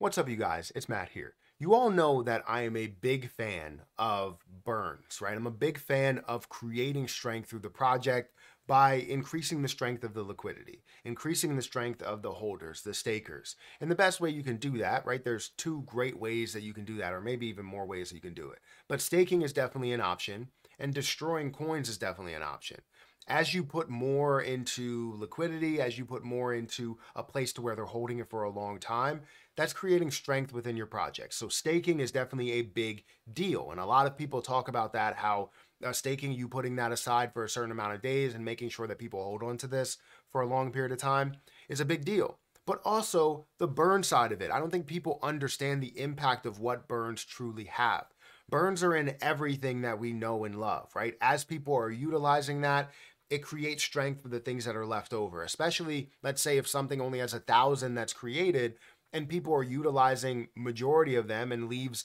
What's up, you guys? It's Matt here. You all know that I am a big fan of burns, right? I'm a big fan of creating strength through the project by increasing the strength of the liquidity, increasing the strength of the holders, the stakers. And the best way you can do that, right? There's two great ways that you can do that, or maybe even more ways that you can do it. But staking is definitely an option, and destroying coins is definitely an option. As you put more into liquidity, as you put more into a place to where they're holding it for a long time, that's creating strength within your project. So staking is definitely a big deal. And a lot of people talk about that, how staking, you putting that aside for a certain amount of days and making sure that people hold on to this for a long period of time is a big deal. But also the burn side of it. I don't think people understand the impact of what burns truly have. Burns are in everything that we know and love, right? As people are utilizing that, it creates strength for the things that are left over. Especially, let's say if something only has 1,000 that's created, and people are utilizing majority of them and leaves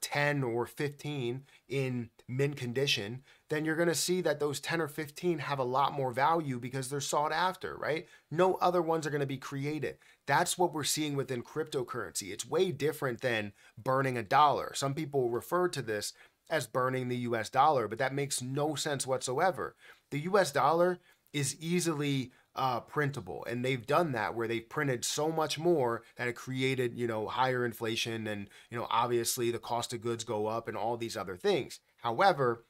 10 or 15 in mint condition, then you're going to see that those 10 or 15 have a lot more value because they're sought after, right? No other ones are going to be created. That's what we're seeing within cryptocurrency. It's way different than burning a dollar. Some people refer to this as burning the US dollar, but that makes no sense whatsoever. The US dollar is easily printable, and they've done that where they've printed so much more that it created, higher inflation, and obviously the cost of goods go up and all these other things. However,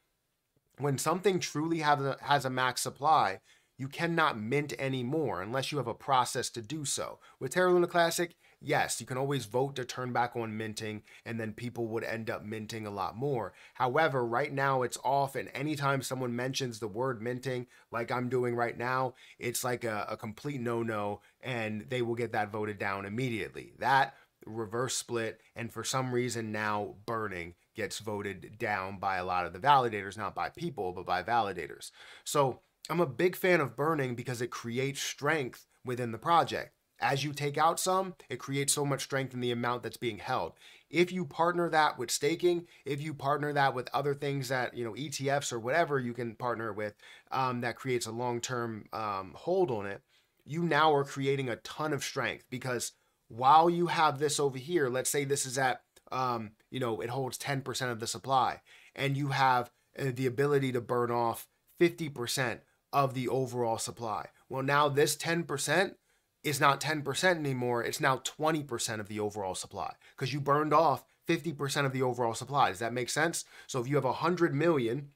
when something truly has a max supply, you cannot mint anymore unless you have a process to do so. With Terra Luna Classic, yes, you can always vote to turn back on minting, and then people would end up minting a lot more. However, right now it's off, and anytime someone mentions the word minting, like I'm doing right now, it's like a complete no-no, and they will get that voted down immediately. That reverse split, and for some reason now burning gets voted down by a lot of the validators, not by people, but by validators. So I'm a big fan of burning because it creates strength within the project. As you take out some, it creates so much strength in the amount that's being held. If you partner that with staking, if you partner that with other things that, ETFs or whatever you can partner with, that creates a long-term hold on it, you now are creating a ton of strength, because while you have this over here, let's say this is at, it holds 10% of the supply, and you have the ability to burn off 50% of the overall supply. Well, now this 10% is not 10% anymore. It's now 20% of the overall supply, because you burned off 50% of the overall supply. Does that make sense? So if you have 100 million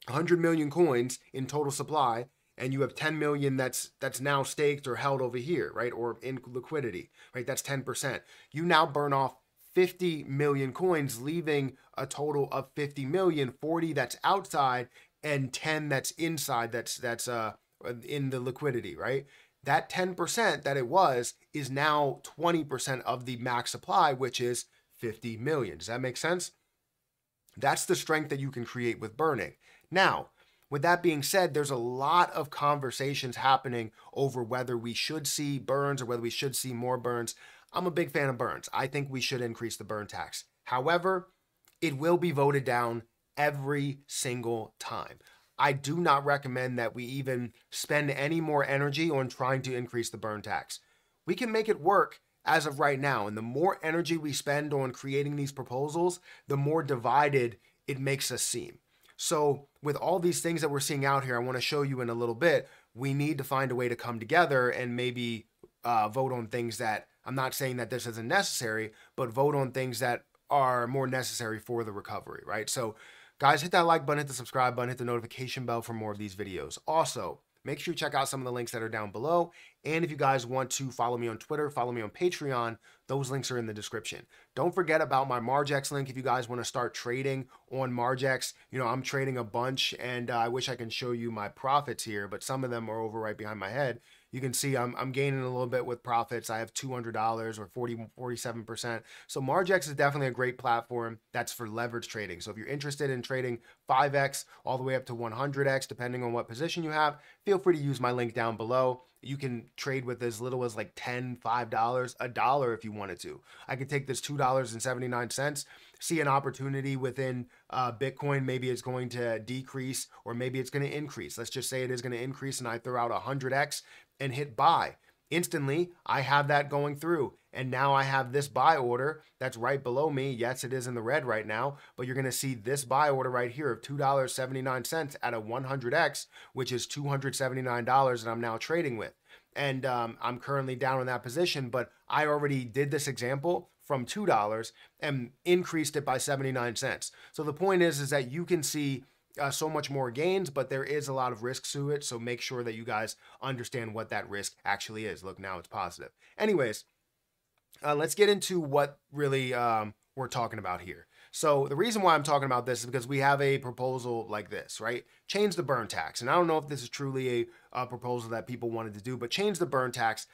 coins in total supply, and you have 10 million that's now staked or held over here, right? Or in liquidity, right? That's 10%. You now burn off 50 million coins, leaving a total of 50 million, 40 that's outside and 10 that's inside, that's in the liquidity, right? That 10% that it was is now 20% of the max supply, which is 50 million. Does that make sense? That's the strength that you can create with burning. Now, with that being said, there's a lot of conversations happening over whether we should see burns or whether we should see more burns. I'm a big fan of burns. I think we should increase the burn tax. However, it will be voted down every single time. I do not recommend that we even spend any more energy on trying to increase the burn tax. We can make it work as of right now, and the more energy we spend on creating these proposals, the more divided it makes us seem. So with all these things that we're seeing out here, I want to show you in a little bit, we need to find a way to come together and maybe vote on things that, I'm not saying that this isn't necessary, but vote on things that are more necessary for the recovery, right? So guys, hit that like button, hit the subscribe button, hit the notification bell for more of these videos. Also, make sure you check out some of the links that are down below. And if you guys want to follow me on Twitter, follow me on Patreon, those links are in the description. Don't forget about my Margex link if you guys want to start trading on Margex. I'm trading a bunch, and I wish I can show you my profits here, but some of them are over right behind my head. You can see I'm gaining a little bit with profits. I have $200 or 47%. So Margex is definitely a great platform that's for leverage trading. So if you're interested in trading 5x all the way up to 100x, depending on what position you have, feel free to use my link down below. You can trade with as little as like $10, $5, $1 if you wanted to. I could take this $2.79, see an opportunity within Bitcoin. Maybe it's going to decrease, or maybe it's going to increase. Let's just say it is going to increase, and I throw out 100x and hit buy. Instantly, I have that going through. And now I have this buy order that's right below me. Yes, it is in the red right now, but you're going to see this buy order right here of $2.79 at a 100x, which is $279 that I'm now trading with. And I'm currently down in that position, but I already did this example from $2 and increased it by 79 cents. So the point is that you can see so much more gains, but there is a lot of risk to it. So make sure that you guys understand what that risk actually is. Look, now it's positive. Anyways, let's get into what really we're talking about here. So the reason why I'm talking about this is because we have a proposal like this, right? Change the burn tax. And I don't know if this is truly a proposal that people wanted to do, but change the burn tax.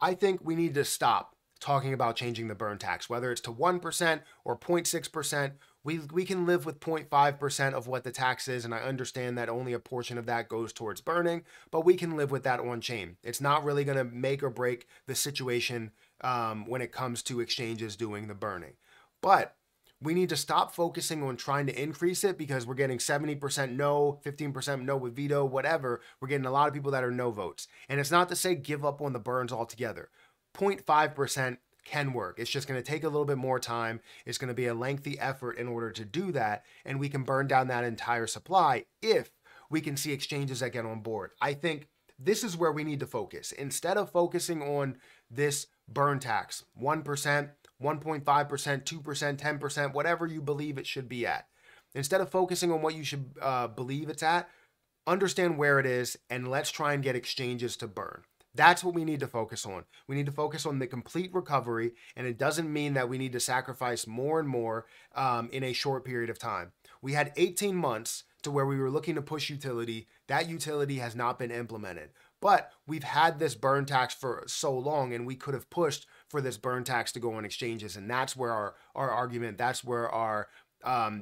I think we need to stop talking about changing the burn tax, whether it's to 1% or 0.6%. We can live with 0.5% of what the tax is, and I understand that only a portion of that goes towards burning, but we can live with that on chain. It's not really going to make or break the situation when it comes to exchanges doing the burning. But we need to stop focusing on trying to increase it because we're getting 70% no, 15% no with veto, whatever. We're getting a lot of people that are no votes. And it's not to say give up on the burns altogether. 0.5% can work. It's just going to take a little bit more time. It's going to be a lengthy effort in order to do that. And we can burn down that entire supply if we can see exchanges that get on board. I think this is where we need to focus. Instead of focusing on this burn tax, 1%, 1.5%, 2%, 10%, whatever you believe it should be at. Instead of focusing on what you should believe it's at, understand where it is and let's try and get exchanges to burn. That's what we need to focus on. We need to focus on the complete recovery, and it doesn't mean that we need to sacrifice more and more in a short period of time. We had 18 months to where we were looking to push utility. That utility has not been implemented. But we've had this burn tax for so long, and we could have pushed for this burn tax to go on exchanges. And that's where our argument, that's where our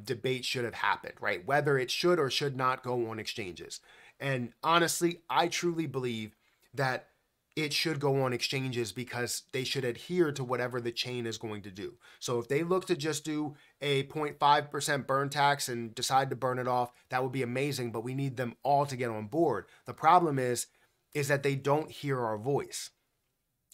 debate should have happened, right? Whether it should or should not go on exchanges. And honestly, I truly believe that it should go on exchanges because they should adhere to whatever the chain is going to do. So if they look to just do a 0.5% burn tax and decide to burn it off, that would be amazing, but we need them all to get on board. The problem is that they don't hear our voice.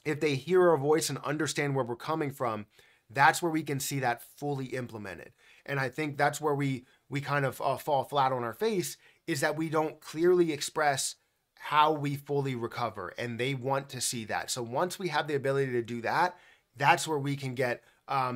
If they hear our voice and understand where we're coming from, that's where we can see that fully implemented. And I think that's where we kind of fall flat on our face, is that we don't clearly express how we fully recover, and they want to see that. So once we have the ability to do that, that's where we can get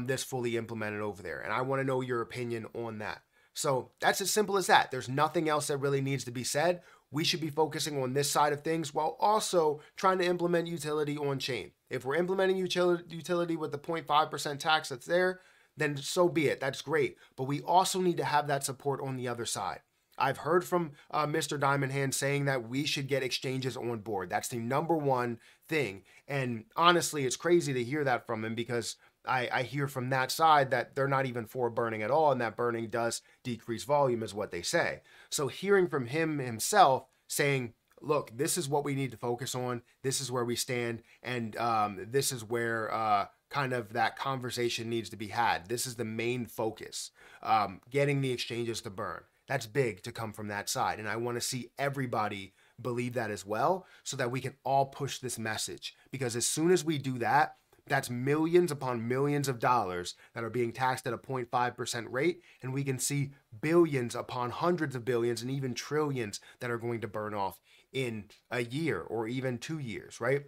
this fully implemented over there. And I want to know your opinion on that. So that's as simple as that. There's nothing else that really needs to be said. We should be focusing on this side of things while also trying to implement utility on chain. If we're implementing utility with the 0.5% tax that's there, then so be it. That's great. But we also need to have that support on the other side. I've heard from Mr. Diamond Hand saying that we should get exchanges on board. That's the number one thing. And honestly, it's crazy to hear that from him because I hear from that side that they're not even for burning at all, and that burning does decrease volume is what they say. So hearing from him himself saying, look, this is what we need to focus on, this is where we stand, and this is where kind of that conversation needs to be had. This is the main focus, getting the exchanges to burn. That's big to come from that side. And I want to see everybody believe that as well so that we can all push this message. Because as soon as we do that, that's millions upon millions of dollars that are being taxed at a 0.5% rate. And we can see billions upon hundreds of billions and even trillions that are going to burn off in a year or even 2 years, right?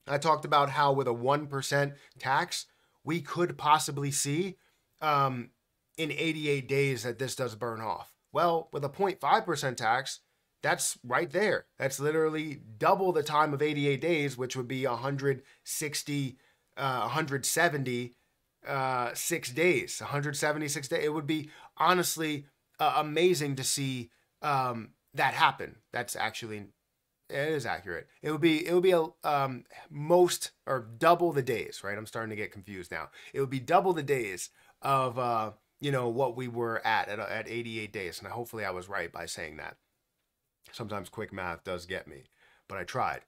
I talked about how with a 1% tax, we could possibly see in 88 days that this does burn off. Well, with a 0.5% tax, that's right there. That's literally double the time of 88 days, which would be 176 days. 176 days. It would be honestly amazing to see that happen. That's actually, it is accurate. It would be most or double the days, right? I'm starting to get confused now. It would be double the days of what we were at 88 days. And hopefully I was right by saying that. Sometimes quick math does get me, but I tried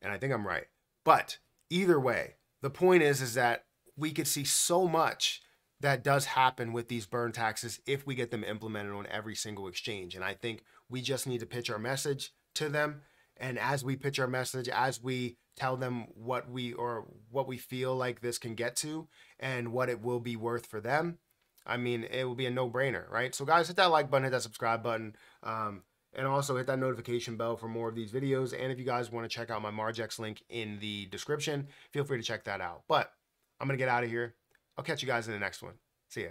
and I think I'm right. But either way, the point is that we could see so much that does happen with these burn taxes if we get them implemented on every single exchange. And I think we just need to pitch our message to them And as we pitch our message, as we tell them what we feel like this can get to and what it will be worth for them, I mean, it will be a no-brainer, right? So guys, hit that like button, hit that subscribe button, and also hit that notification bell for more of these videos. And if you guys want to check out my Margex link in the description, feel free to check that out. But I'm going to get out of here. I'll catch you guys in the next one. See ya.